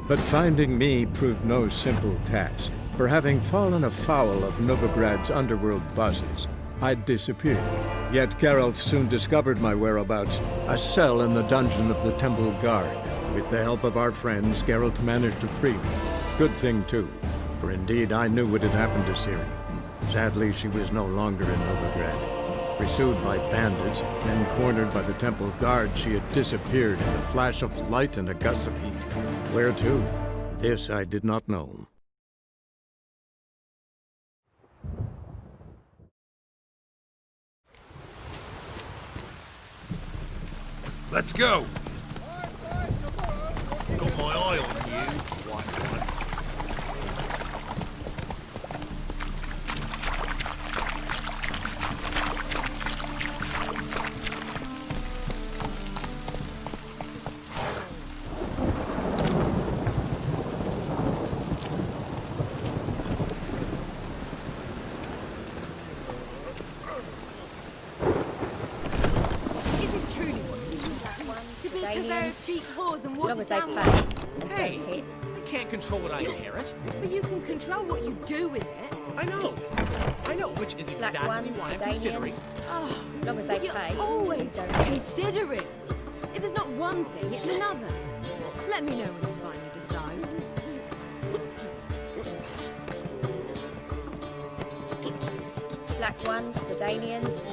But finding me proved no simple task, for having fallen afoul of Novigrad's underworld bosses, I'd disappeared. Yet Geralt soon discovered my whereabouts, a cell in the dungeon of the Temple Guard. With the help of our friends, Geralt managed to free me. Good thing, too, for indeed I knew what had happened to Ciri. Sadly, she was no longer in Novigrad. Pursued by bandits, then cornered by the Temple Guard, she had disappeared in a flash of light and a gust of heat. Where to? This I did not know. Let's go! Got my eye on you, white one. Cheap whores and water down. Hey, I can't control what I inherit. But you can control what you do with it. I know, which is exactly why I'm considering. Oh, long as they pay. You're always considering. If it's not one thing, it's another. Let me know when you finally decide. Black ones, the Danians,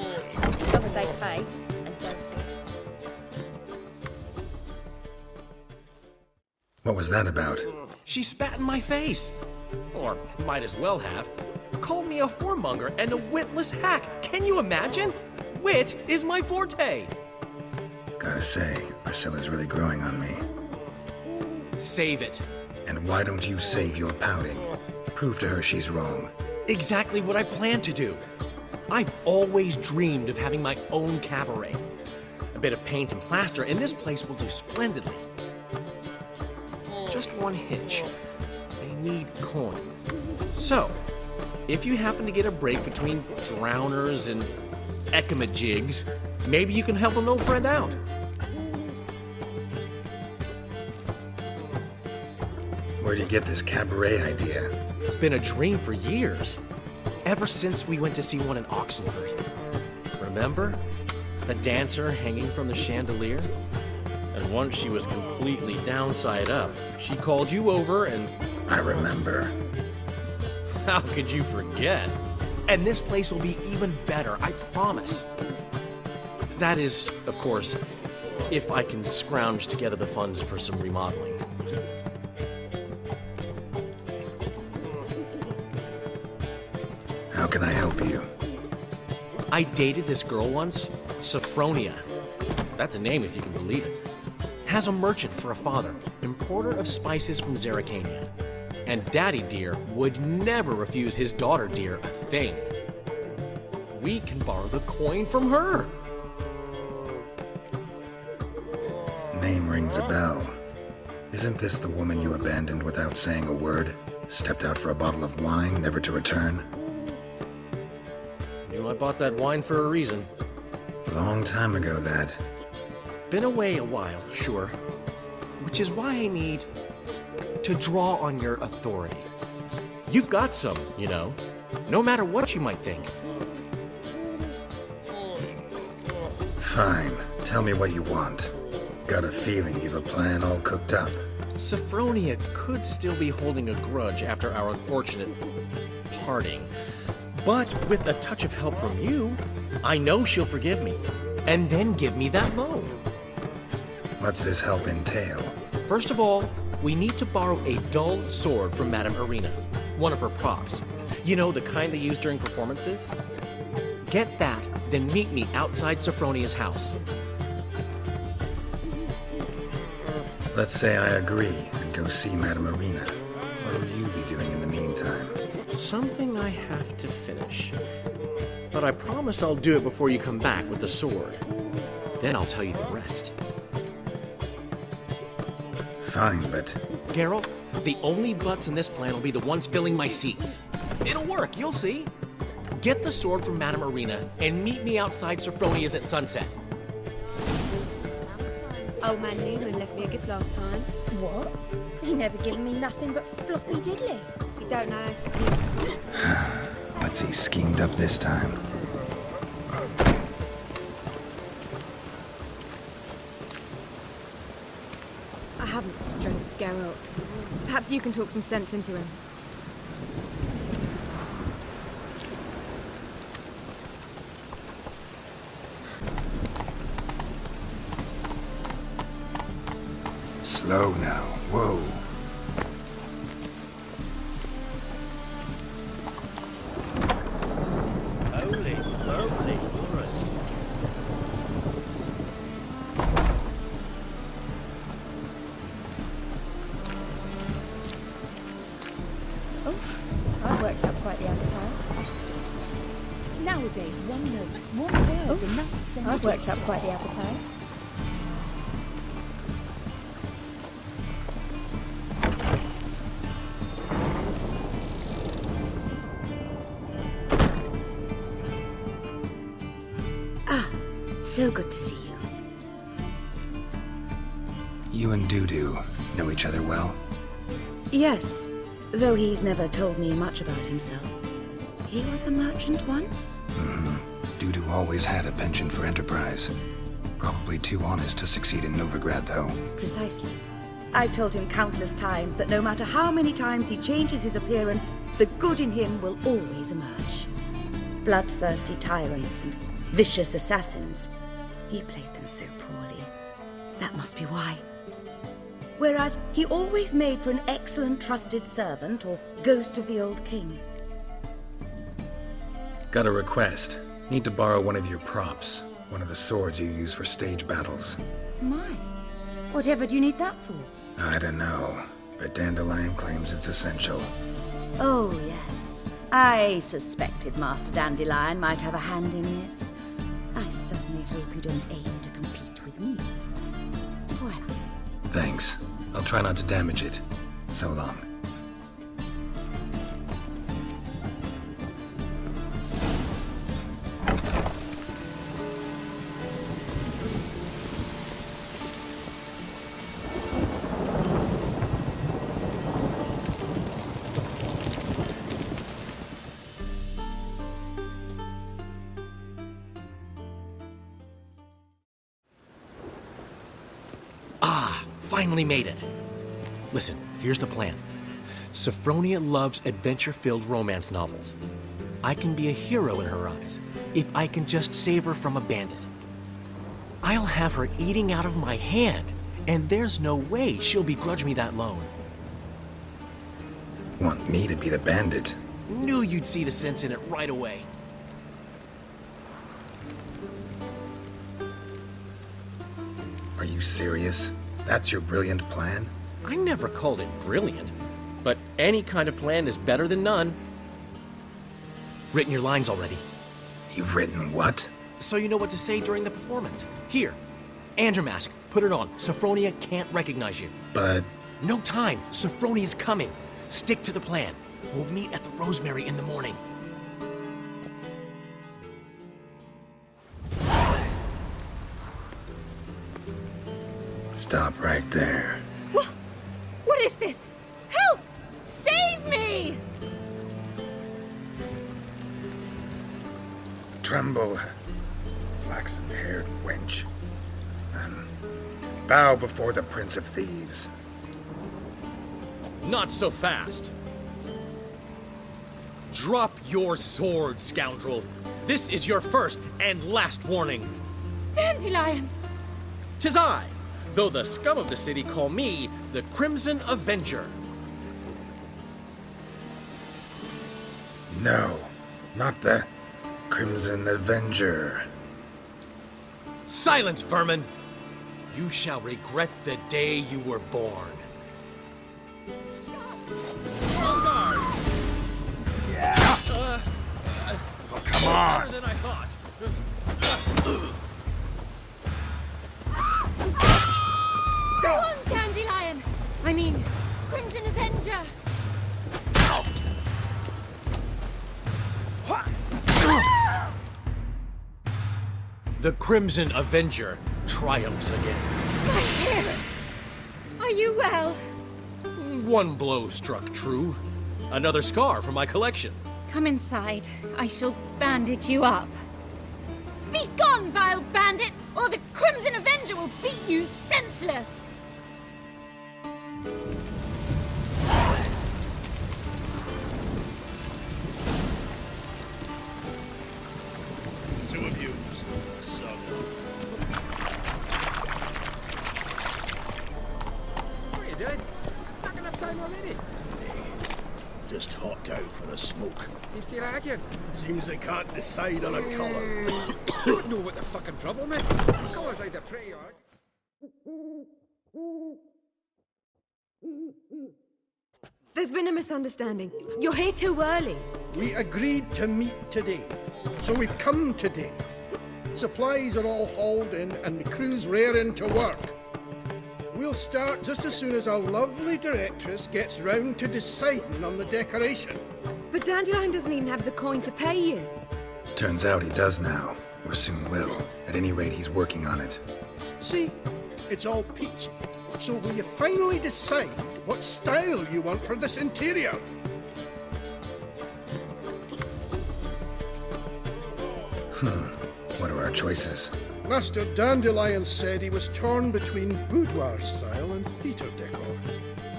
long as they pay and don't hit. What was that about? She spat in my face. Or might as well have. Called me a whoremonger and a witless hack. Can you imagine? Wit is my forte. Gotta say, Priscilla's really growing on me. Save it. And why don't you save your pouting? Prove to her she's wrong. Exactly what I plan to do. I've always dreamed of having my own cabaret. A bit of paint and plaster, and this place will do splendidly. Just one hitch. I need coin. So, if you happen to get a break between drowners and ecamajigs, maybe you can help an old friend out. Where do you get this cabaret idea? It's been a dream for years. Ever since we went to see one in Oxenford. Remember? The dancer hanging from the chandelier? And once she was completely downside up, she called you over and... I remember. How could you forget? And this place will be even better, I promise. That is, of course, if I can scrounge together the funds for some remodeling. How can I help you? I dated this girl once, Sophronia. That's a name if you can believe it. Has a merchant for a father, importer of spices from Zerrikania. And Daddy Dear would never refuse his daughter Dear a thing. We can borrow the coin from her. Name rings a bell. Isn't this the woman you abandoned without saying a word? Stepped out for a bottle of wine, never to return? Knew I bought that wine for a reason. Long time ago, that. Been away a while, sure. Which is why I need to draw on your authority. You've got some, you know, no matter what you might think. Fine. Tell me what you want. Got a feeling you've a plan all cooked up. Sophronia could still be holding a grudge after our unfortunate parting. But with a touch of help from you, I know she'll forgive me. And then give me that loan. What's this help entail? First of all, we need to borrow a dull sword from Madame Irina, one of her props. You know, the kind they use during performances? Get that, then meet me outside Sophronia's house. Let's say I agree and go see Madame Irina. What will you be doing in the meantime? Something I have to finish. But I promise I'll do it before you come back with the sword. Then I'll tell you the rest. Fine, but... Geralt, the only butts in this plan will be the ones filling my seats. It'll work, you'll see. Get the sword from Madame Irina and meet me outside Sophronia's at sunset. Old man Newman left me a gift last time. What? He never given me nothing but floppy diddly. He don't know how to give. What's he schemed up this time? I haven't the strength, Geralt. Perhaps you can talk some sense into him. Slow now. Whoa. Holy moly, you're a I've worked up quite the appetite. Nowadays, one note, one word's enough to send I've you worked up quite the appetite. So good to see you. You and Dudu know each other well? Yes, though he's never told me much about himself. He was a merchant once? Dudu always had a penchant for enterprise. Probably too honest to succeed in Novigrad, though. Precisely. I've told him countless times that no matter how many times he changes his appearance, the good in him will always emerge. Bloodthirsty tyrants and vicious assassins. He played them so poorly. That must be why. Whereas he always made for an excellent trusted servant or ghost of the old king. Got a request. Need to borrow one of your props. One of the swords you use for stage battles. My, whatever do you need that for? I don't know, but Dandelion claims it's essential. Oh, yes. I suspected Master Dandelion might have a hand in this. I certainly hope you don't aim to compete with me. Well, Thanks. I'll try not to damage it. So long. Finally made it. Listen, here's the plan. Sophronia loves adventure-filled romance novels. I can be a hero in her eyes if I can just save her from a bandit. I'll have her eating out of my hand, and there's no way she'll begrudge me that loan. Want me to be the bandit? Knew you'd see the sense in it right away. Are you serious? That's your brilliant plan? I never called it brilliant, but any kind of plan is better than none. Written your lines already, You've written what? so you know what to say during the performance. Here, and your mask. Put it on. Sophronia can't recognize you. But No time. Sophronia's coming. Stick to the plan. We'll meet at the Rosemary in the morning. stop right there. What is this? Help! Save me! Tremble, flaxen-haired wench. Bow before the Prince of Thieves. Not so fast. Drop your sword, scoundrel. This is your first and last warning. Dandelion! 'Tis I, though the scum of the city call me the Crimson Avenger. No, not the Crimson Avenger. Silence, vermin! You shall regret the day you were born. On guard! Oh, come on! Better than I thought. Go on, Dandelion! I mean, Crimson Avenger! The Crimson Avenger triumphs again. My hair! Are you well? One blow struck true. Another scar from my collection. Come inside. I shall bandage you up. Be gone, vile bandit, or the Crimson Avenger will beat you senseless! Two of you. Son. What are you doing? Not enough time already. Just hopped out for a smoke. You still arguing? Seems they can't decide on a colour. Don't know what the fucking problem is. The colours either pretty or... There's been a misunderstanding. You're here too early. We agreed to meet today, so we've come today. Supplies are all hauled in and the crew's raring to work. We'll start just as soon as our lovely directress gets round to deciding on the decoration. But Dandelion doesn't even have the coin to pay you. Turns out he does now, or soon will. At any rate, he's working on it. See, it's all peachy. So will you finally decide what style you want for this interior? What are our choices? Master Dandelion said he was torn between boudoir style and theatre decor.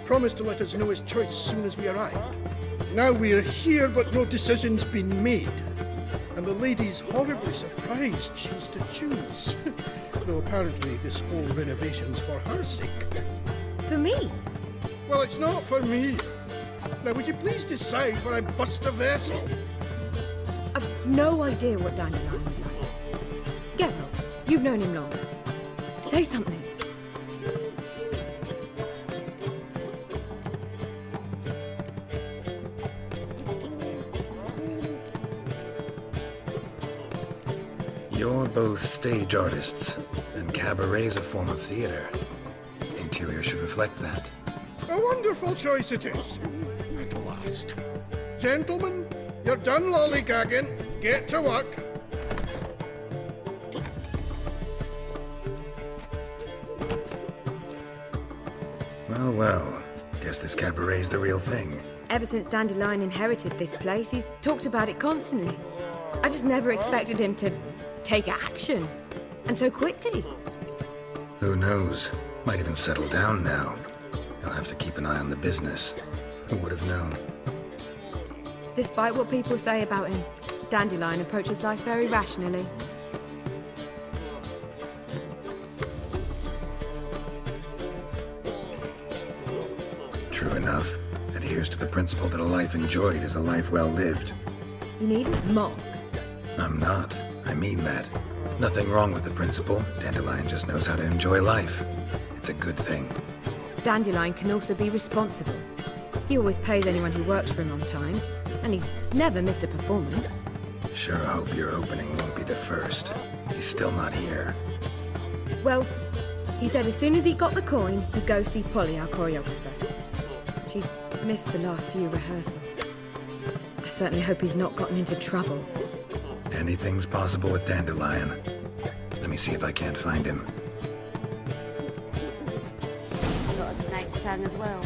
Promised to let us know his choice as soon as we arrived. Now we're here, but no decision's been made. And the lady's horribly surprised she's to choose. Though apparently this whole renovation's for her sake. For me? Well, it's not for me. Now, would you please decide before I bust a vessel? I've no idea what Dandelion would like. Geralt, you've known him long. Say something. You're both stage artists, and cabaret's a form of theater. Interior should reflect that. A wonderful choice it is. At last. Gentlemen, you're done lollygagging. Get to work. Well, well. Guess this cabaret's the real thing. Ever since Dandelion inherited this place, he's talked about it constantly. I just never expected him to take action. And so quickly. Who knows? Might even settle down now. I'll have to keep an eye on the business. Who would have known? Despite what people say about him, Dandelion approaches life very rationally. True enough. Adheres to the principle that a life enjoyed is a life well lived. You needn't mock. I'm not. I mean that. Nothing wrong with the principle. Dandelion just knows how to enjoy life. It's a good thing. Dandelion can also be responsible. He always pays anyone who works for him on time, and he's never missed a performance. Sure hope your opening won't be the first. He's still not here. Well, he said as soon as he got the coin, he'd go see Polly, our choreographer. She's missed the last few rehearsals. I certainly hope he's not gotten into trouble. Anything's possible with Dandelion. Let me see if I can't find him. Got a snake's tongue as well.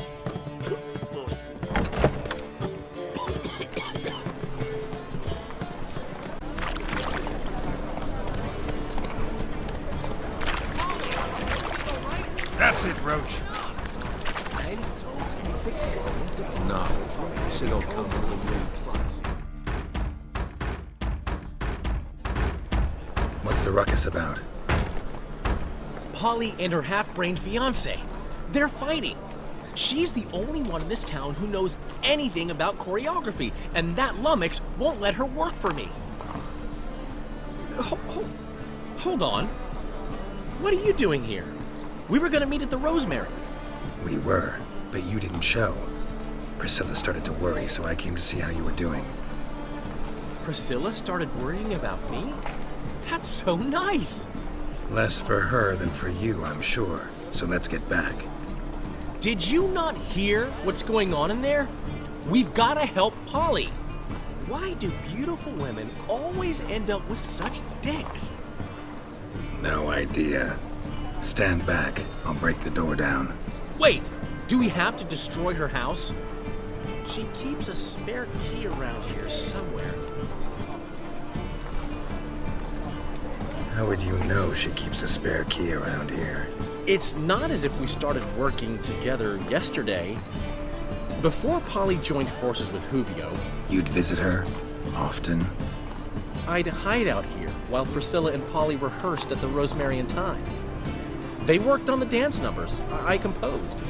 That's it, Roach. No, shit'll come to the roots. What's the ruckus about? Polly and her half-brained fiancé. They're fighting. She's the only one in this town who knows anything about choreography, and that lummox won't let her work for me. Hold on. What are you doing here? We were gonna meet at the Rosemary. We were, but you didn't show. Priscilla started to worry, so I came to see how you were doing. Priscilla started worrying about me? That's so nice. Less for her than for you, I'm sure. So let's get back. Did you not hear what's going on in there? We've got to help Polly. Why do beautiful women always end up with such dicks? No idea. Stand back. I'll break the door down. Wait! Do we have to destroy her house? She keeps a spare key around here somewhere. How would you know she keeps a spare key around here? It's not as if we started working together yesterday. Before Polly joined forces with Hubio, You'd visit her? Often? I'd hide out here while Priscilla and Polly rehearsed at the Rosemary and Thyme. They worked on the dance numbers I composed.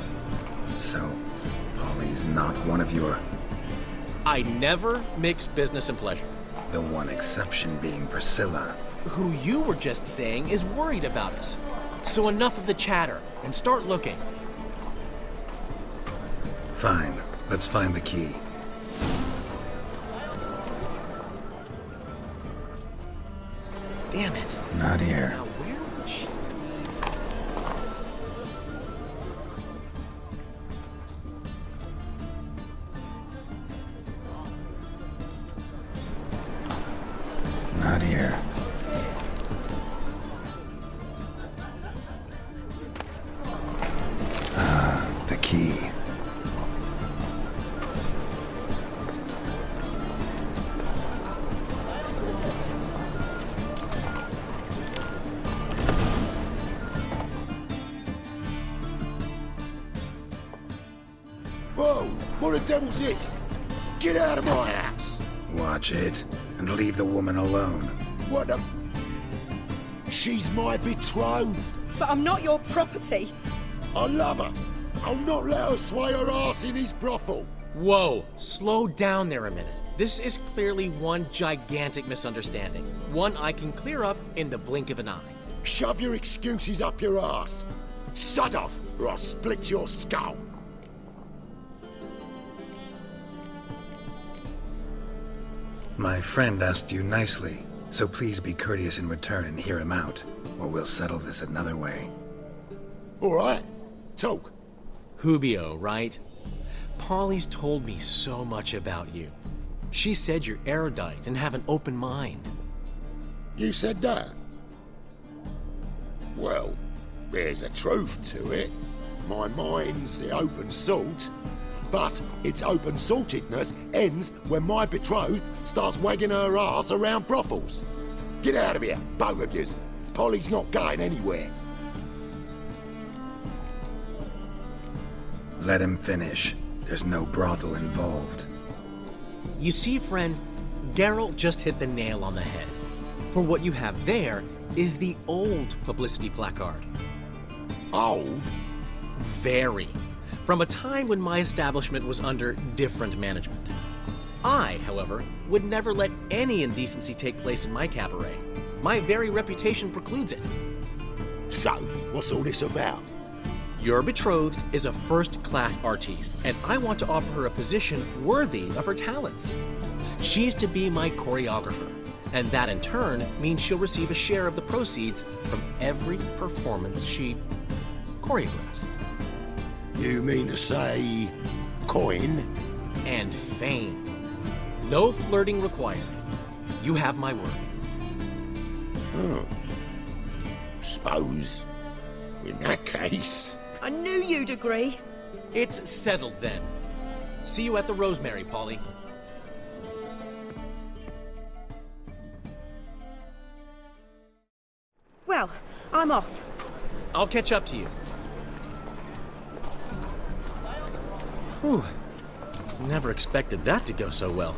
So, Polly's not one of your... I never mix business and pleasure. The one exception being Priscilla. Who you were just saying is worried about us. So enough of the chatter, and start looking. Fine. Let's find the key. Damn it. Not here. Now where would she... Not here. The key. Whoa! What the devil's this? Get out of my house! Watch it, and leave the woman alone. What the... She's my betrothed. But I'm not your property. I love her. I'll not let her sway her ass in his brothel. Whoa, slow down there a minute. This is clearly one gigantic misunderstanding. One I can clear up in the blink of an eye. Shove your excuses up your ass. Sod off, or I'll split your skull. My friend asked you nicely, so please be courteous in return and hear him out, or we'll settle this another way. All right, talk. Hubio, right? Polly's told me so much about you. She said you're erudite and have an open mind. You said that? Well, there's a truth to it. My mind's the open salt. But its open-saltedness ends when my betrothed starts wagging her ass around brothels. Get out of here, both of yous. Polly's not going anywhere. Let him finish. There's no brothel involved. You see, friend, Geralt just hit the nail on the head. For what you have there is the old publicity placard. Old? Very. From a time when my establishment was under different management. I, however, would never let any indecency take place in my cabaret. My very reputation precludes it. So, what's all this about? Your betrothed is a first-class artiste, and I want to offer her a position worthy of her talents. She's to be my choreographer, and that in turn means she'll receive a share of the proceeds from every performance she choreographs. You mean to say... coin? And fame. No flirting required. You have my word. Suppose... in that case... I knew you'd agree. It's settled then. See you at the Rosemary, Polly. Well, I'm off. I'll catch up to you. Whew. Never expected that to go so well.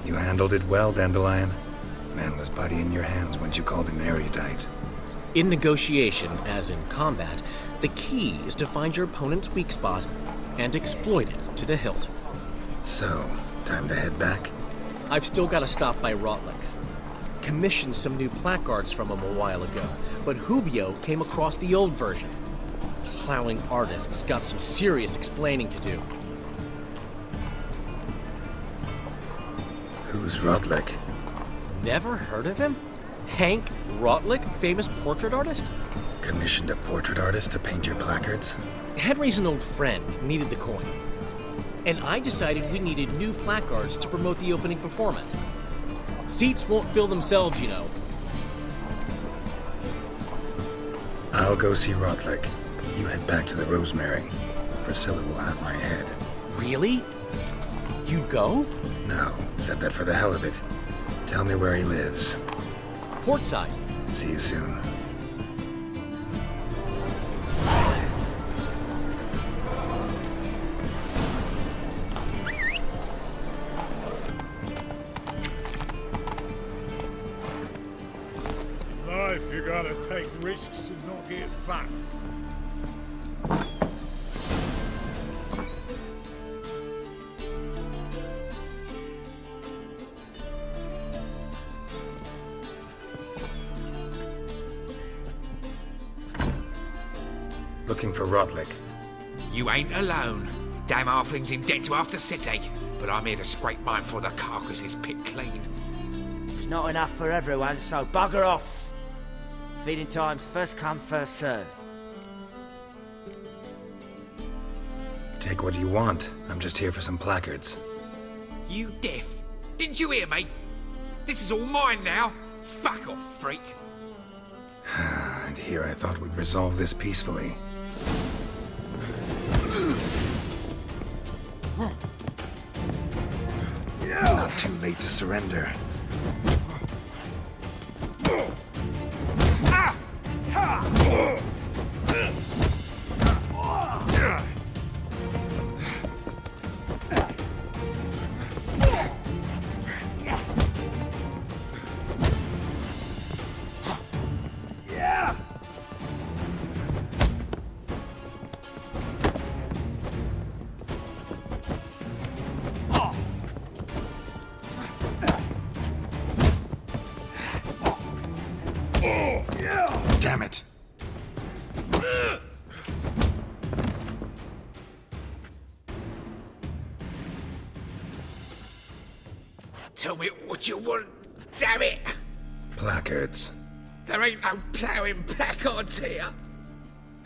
You handled it well, Dandelion. Man was body in your hands once you called him erudite. In negotiation, as in combat, the key is to find your opponent's weak spot and exploit it to the hilt. So, time to head back? I've still got to stop by Rotlick's. Commissioned some new placards from him a while ago, but Hubio came across the old version. Plowing artists got some serious explaining to do. Who's Rotlick? Never heard of him? Hank Rotlick, famous portrait artist? Commissioned a portrait artist to paint your placards? Henry's an old friend, needed the coin. And I decided we needed new placards to promote the opening performance. Seats won't fill themselves, you know. I'll go see Rotlick. You head back to the Rosemary. Priscilla will have my head. Really? You'd go? No, said that for the hell of it. Tell me where he lives. Portside. See you soon. Life, you gotta take risks and not get fucked. Looking for Rotlick. You ain't alone. Damn halfling's in debt to half the city. But I'm here to scrape mine before the carcass is picked clean. There's not enough for everyone, so bugger off. Feeding time's first come, first served. Take what you want. I'm just here for some placards. You deaf? Didn't you hear me? This is all mine now. Fuck off, freak. And here I thought we'd resolve this peacefully. Not too late to surrender. Damn it. Tell me what you want, damn it! Placards. There ain't no ploughing placards here.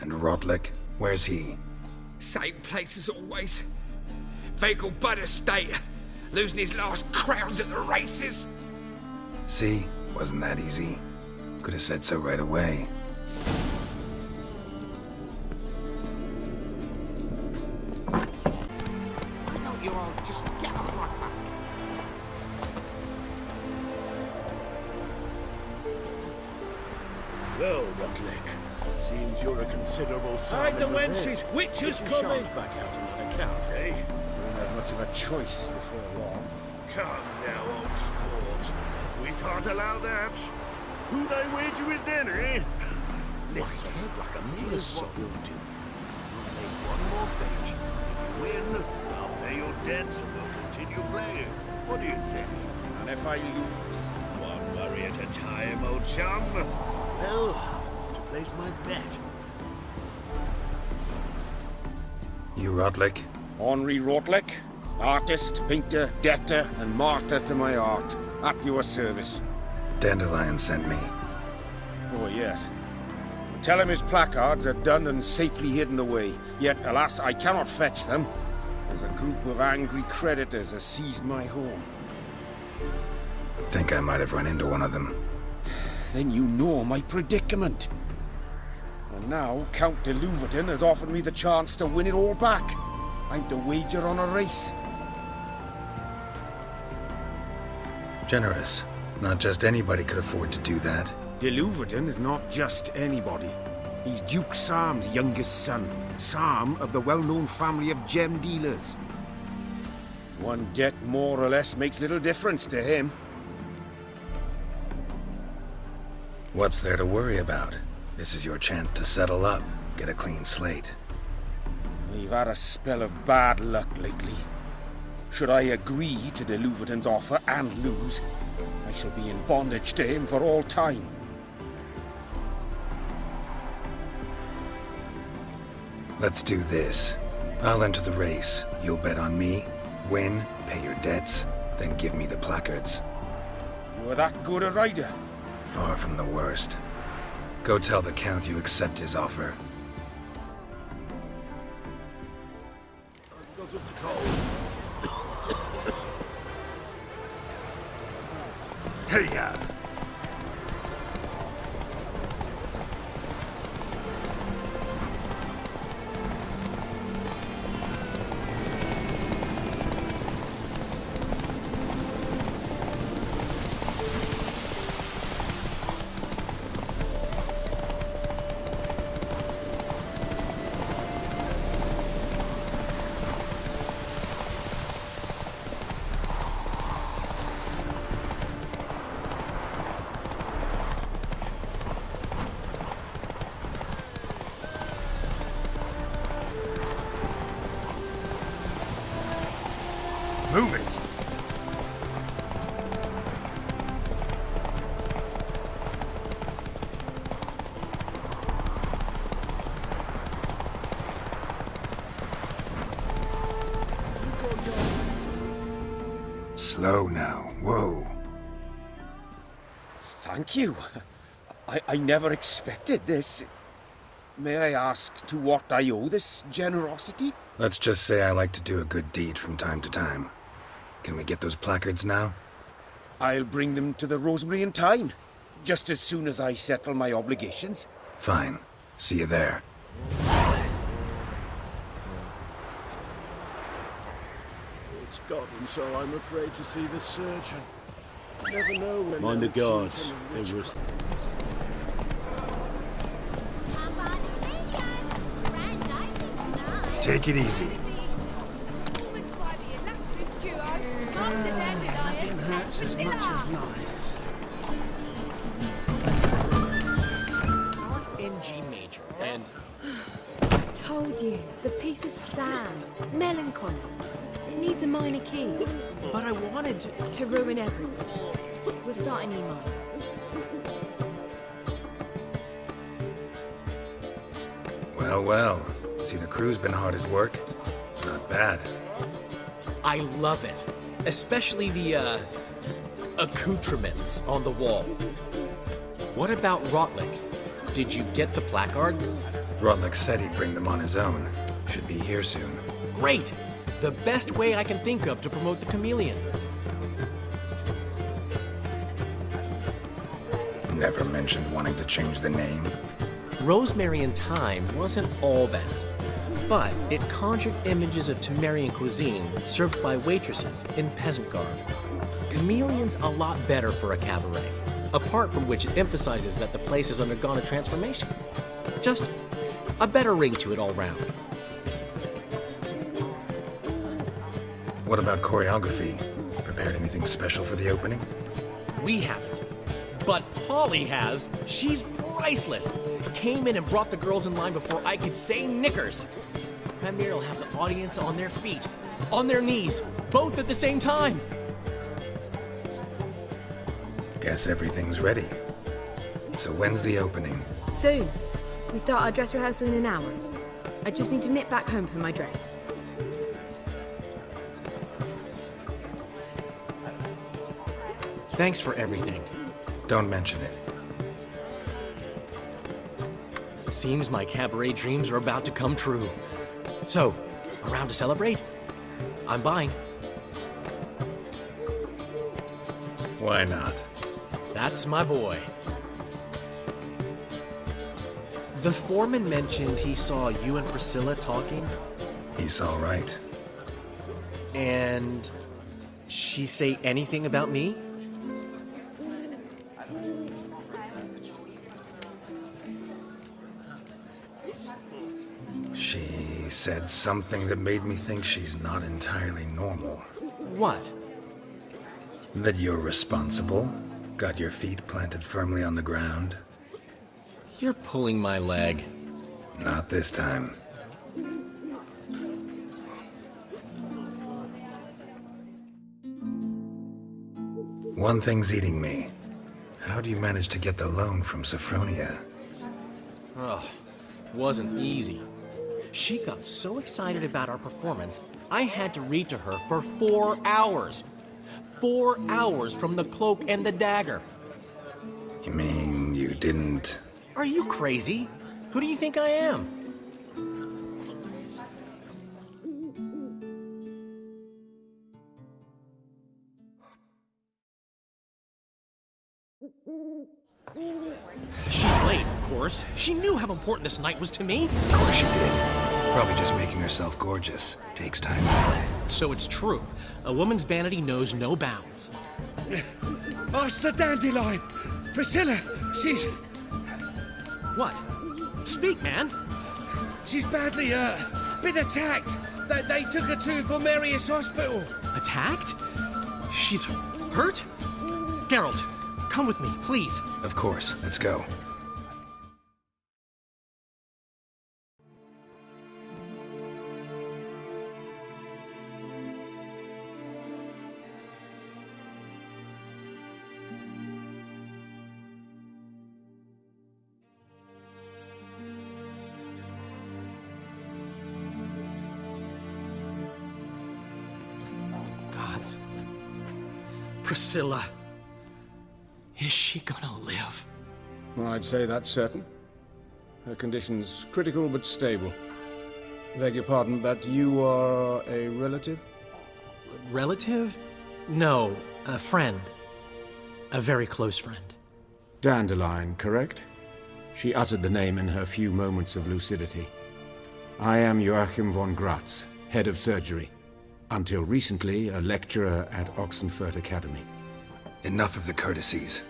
And Rotlick? Where's he? Same place as always. Vegal Bud Estate, losing his last crowns at the races. See? Wasn't that easy? Could have said so right away. Why don't you all just get off my back? Well, Rotlick, seems you're a considerable sum. Hide the in red. wenches! Witches You coming! shan't back out on that account, eh? Won't have much of a choice before long. Come now, old sport. We can't allow that. Who'd I wager with then, eh? Lift your head like a millstone. Here's what we'll do. We'll make one more bet. If you win, I'll pay your debts and we'll continue playing. What do you say? And if I lose, one worry at a time, old chum. Well, I'll have to place my bet. You Rotlick? Henri Rotlick, artist, painter, debtor, and martyr to my art. At your service. Dandelion sent me. Oh, yes. Tell him his placards are done and safely hidden away. Yet, alas, I cannot fetch them, as a group of angry creditors has seized my home. Think I might have run into one of them. Then you know my predicament. And now Count de Louverton has offered me the chance to win it all back. I'm to wager on a race. Generous. Not just anybody could afford to do that. De Louverton is not just anybody. He's Duke Sam's youngest son. Sam of the well-known family of gem dealers. One debt more or less makes little difference to him. What's there to worry about? This is your chance to settle up, get a clean slate. We've had a spell of bad luck lately. Should I agree to de Louverton's offer and lose, I shall be in bondage to him for all time. Let's do this. I'll enter the race. You'll bet on me, win, pay your debts, then give me the placards. You're that good a rider? Far from the worst. Go tell the Count you accept his offer. Hey, Slow now. Whoa. Thank you. I never expected this. May I ask to what I owe this generosity? Let's just say I like to do a good deed from time to time. Can we get those placards now? I'll bring them to the Rosemary in time, just as soon as I settle my obligations. Fine. See you there. It's gotten so I'm afraid to see the surgeon. Never know when. Mind the they'll guards. choose They from were. which- Take it easy. Nothing hurts as much as life. In G major, and I told you, the piece is sad, melancholy. It needs a minor key. but I wanted To ruin everything. We'll start in E minor. Well, well. See, the crew's been hard at work. Not bad. I love it. Especially the, accoutrements on the wall. What about Rotlick? Did you get the placards? Rotlick said he'd bring them on his own. Should be here soon. Great! The best way I can think of to promote the Chameleon. Never mentioned wanting to change the name. Rosemary in Time wasn't all bad, but it conjured images of Temerian cuisine served by waitresses in peasant garb. Chameleon's a lot better for a cabaret, apart from which it emphasizes that the place has undergone a transformation. Just a better ring to it all round. What about choreography? Prepared anything special for the opening? We haven't. But Polly has. She's priceless. Came in and brought the girls in line before I could say knickers. Premiere will have the audience on their feet, on their knees, both at the same time. Guess everything's ready. So when's the opening? Soon. We start our dress rehearsal in an hour. I just need to nip back home for my dress. Thanks for everything. Don't mention it. Seems my cabaret dreams are about to come true. So, around to celebrate? I'm buying. Why not? That's my boy. The foreman mentioned he saw you and Priscilla talking. He's all right. And she say anything about me? She said something that made me think she's not entirely normal. What? That you're responsible, got your feet planted firmly on the ground. You're pulling my leg. Not this time. One thing's eating me. How do you manage to get the loan from Sophronia? Ugh, wasn't easy. She got so excited about our performance, I had to read to her for 4 hours. 4 hours from the Cloak and the Dagger. You mean you didn't... Are you crazy? Who do you think I am? She's late, of course. She knew how important this night was to me. Of course she did. Probably just making herself gorgeous. Takes time. So it's true. A woman's vanity knows no bounds. Ask the dandelion! Priscilla, she's... What? Speak, man. She's badly, been attacked. They took her to Valmerius Hospital. Attacked? She's hurt? Geralt, come with me, please. Of course. Let's go. Priscilla. Is she gonna live? I'd say that's certain. Her condition's critical but stable. Beg your pardon, but you are a relative? Relative? No, a friend. A very close friend. Dandelion, correct? She uttered the name in her few moments of lucidity. I am Joachim von Gratz, head of surgery. Until recently, a lecturer at Oxenfurt Academy. Enough of the courtesies.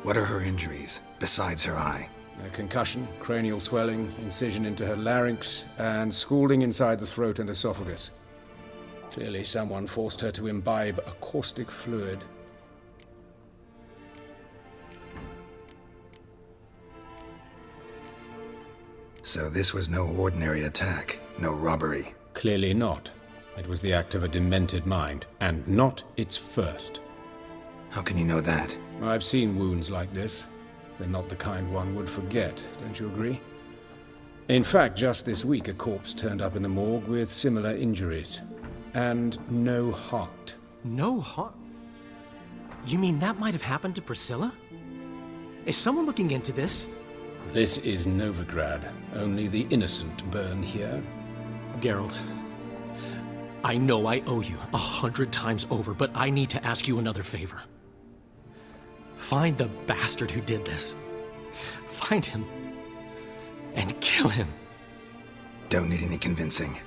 What are her injuries, besides her eye? A concussion, cranial swelling, incision into her larynx, and scalding inside the throat and esophagus. Clearly someone forced her to imbibe a caustic fluid. So this was no ordinary attack, no robbery. Clearly not. It was the act of a demented mind, and not its first. How can you know that? I've seen wounds like this. They're not the kind one would forget, don't you agree? In fact, just this week, a corpse turned up in the morgue with similar injuries. And no heart. No heart? You mean that might have happened to Priscilla? Is someone looking into this? This is Novigrad. Only the innocent burn here. Geralt, I know I owe you 100 times over, but I need to ask you another favor. Find the bastard who did this. Find him. And kill him. Don't need any convincing.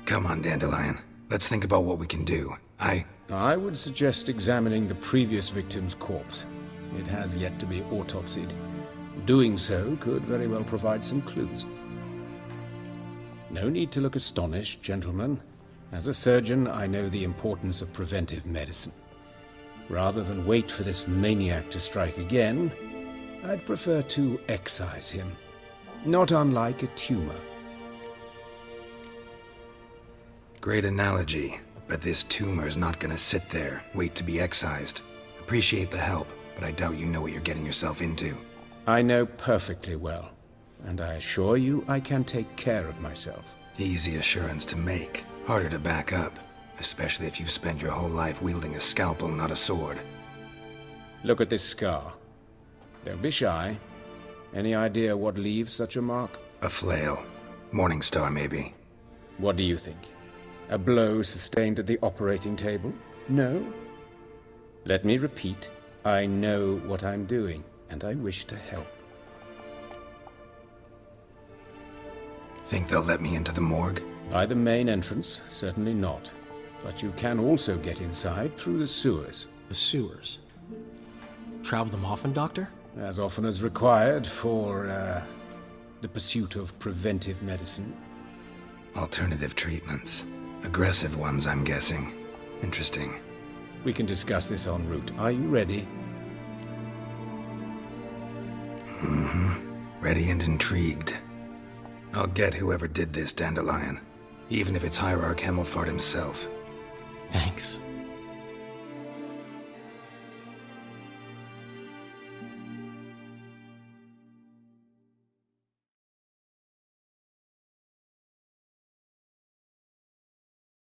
Come on, Dandelion. Let's think about what we can do. I would suggest examining the previous victim's corpse. It has yet to be autopsied. Doing so could very well provide some clues. No need to look astonished, gentlemen. As a surgeon, I know the importance of preventive medicine. Rather than wait for this maniac to strike again, I'd prefer to excise him. Not unlike a tumor. Great analogy, but this tumor's not gonna sit there, wait to be excised. Appreciate the help, but I doubt you know what you're getting yourself into. I know perfectly well, and I assure you I can take care of myself. Easy assurance to make, harder to back up, especially if you've spent your whole life wielding a scalpel, not a sword. Look at this scar. Don't be shy. Any idea what leaves such a mark? A flail. Morning Star, maybe. What do you think? A blow sustained at the operating table? No? Let me repeat. I know what I'm doing, and I wish to help. Think they'll let me into the morgue? By the main entrance, certainly not. But you can also get inside through the sewers. The sewers? Travel them often, Doctor? As often as required for, the pursuit of preventive medicine. Alternative treatments. Aggressive ones, I'm guessing. Interesting. We can discuss this en route. Are you ready? Ready and intrigued. I'll get whoever did this, Dandelion. Even if it's Hierarch Hemmelfart himself. Thanks.